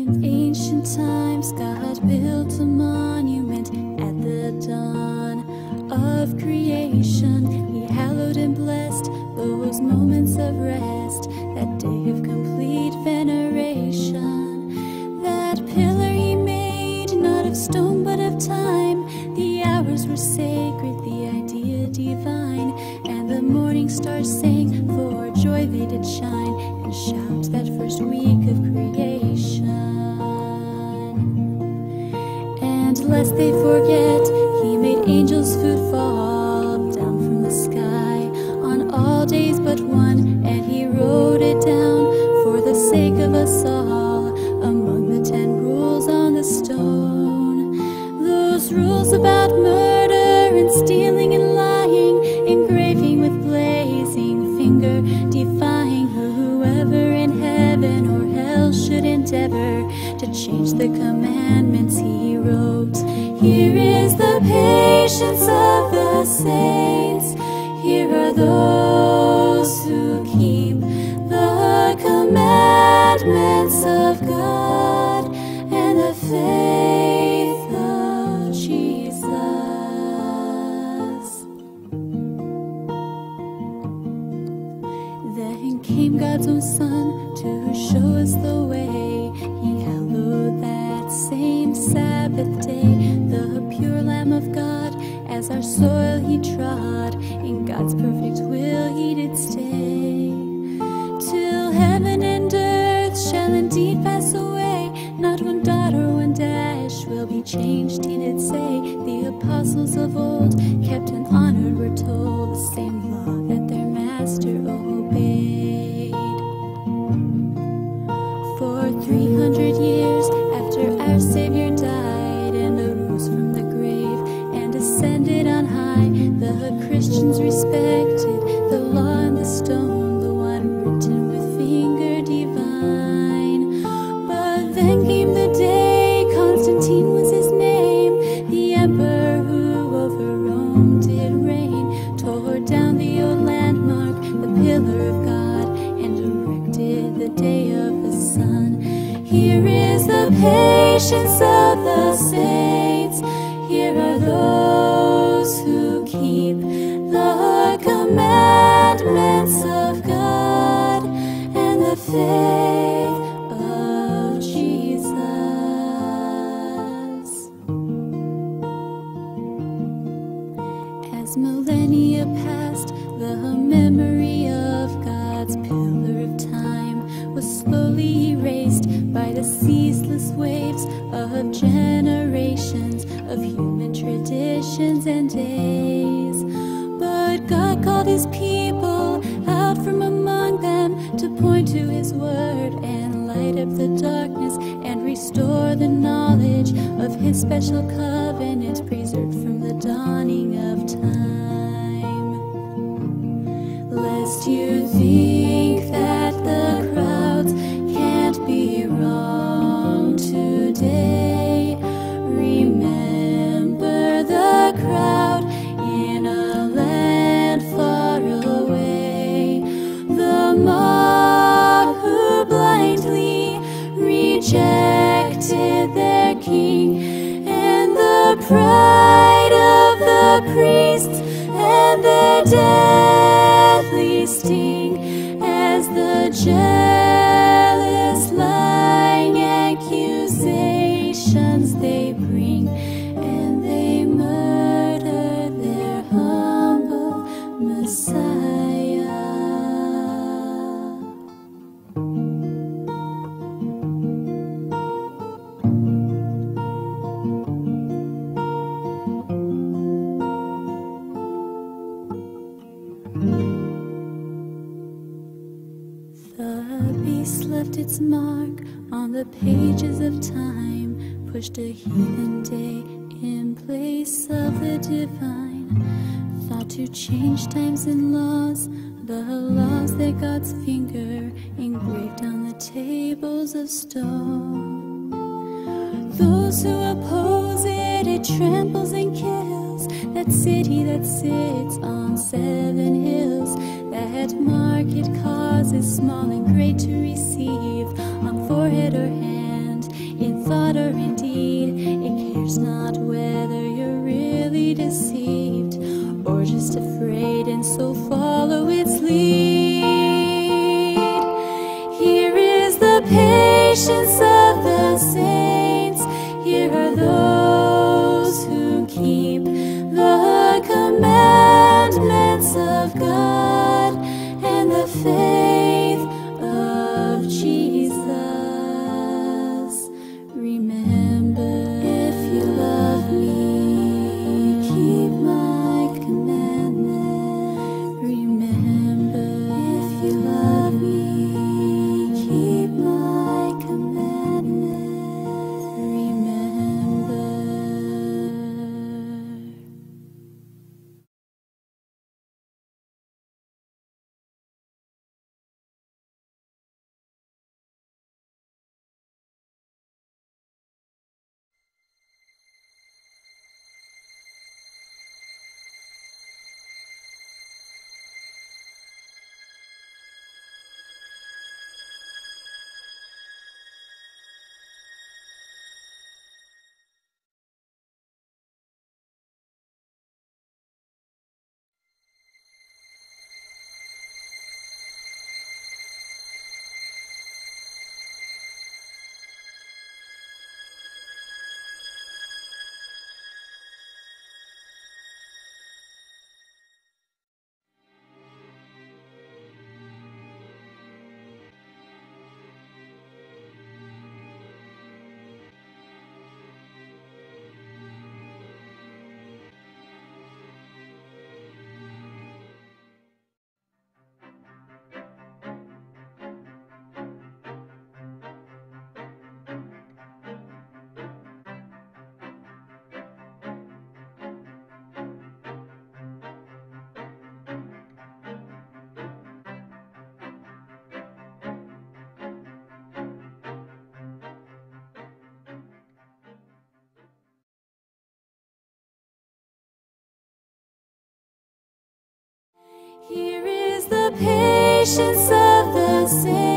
In ancient times, God built a monument at the dawn of creation. He hallowed and blessed those moments of rest, that day of complete veneration. That pillar he made, not of stone but of time. The hours were sacred, the idea divine, and the morning stars sang, for joy they did shine and shout that first week of creation. And lest they forget, he made angels' food fall down from the sky on all days but one, and he wrote it down for the sake of us all among the 10 rules on the stone. Those rules about murder and stealing and lying, engraving with blazing finger, defying whoever in heaven or hell should endeavor to change the commandments he wrote. Here is the patience of the saints. Here are those who keep the commandments of God and the faith of Jesus. Then came God's own Son to show us the way. He hallowed that same Sabbath day. The pure Lamb of God, as our soil he trod, in God's perfect will he did stay. Till heaven and earth shall indeed pass away, not one dot or one dash will be changed, he did say. The apostles of old kept and honored, we're told, the same law that their master obeyed. For 300 years after our Savior died and arose from the grave and ascended on high, the Christians respected the law and the stone, the one written with finger divine. But then came the day, Constantine was his name, the emperor who over Rome did reign, tore down the old landmark, the pillar of God, and erected the day of the sun. Here is the patience of the saints. Here are those who keep the commandments of God and the faith of Jesus. As millennia passed, the memory of God's pillar of time was slowly erased by the ceaseless waves of generations of human traditions and days. But God called his people out from among them to point to his word and light up the darkness and restore the knowledge of his special covenant preserved from the dawning of time. Lest you think that the crowds can't be wrong today, remember the crowd in a land far away, the mob who blindly rejected their king, and the pride of the priests and their deadly sting, as the jealous lying accusations they bring, and they murder their humble Messiah. The beast left its mark on the pages of time, pushed a heathen day in place of the divine, thought to change times and laws, the laws that God's finger engraved on the tables of stone. Those who oppose it tramples and kills, that city that sits on 7 hills, that mark it causes small and great to receive on forehead or hand, patience of the saints. Here are those who keep the commandments of God and the faith of Jesus. Remember, if you love me, keep my commandment. Remember, if you love me, keep my commandment. Remember. Here is the patience of the saints.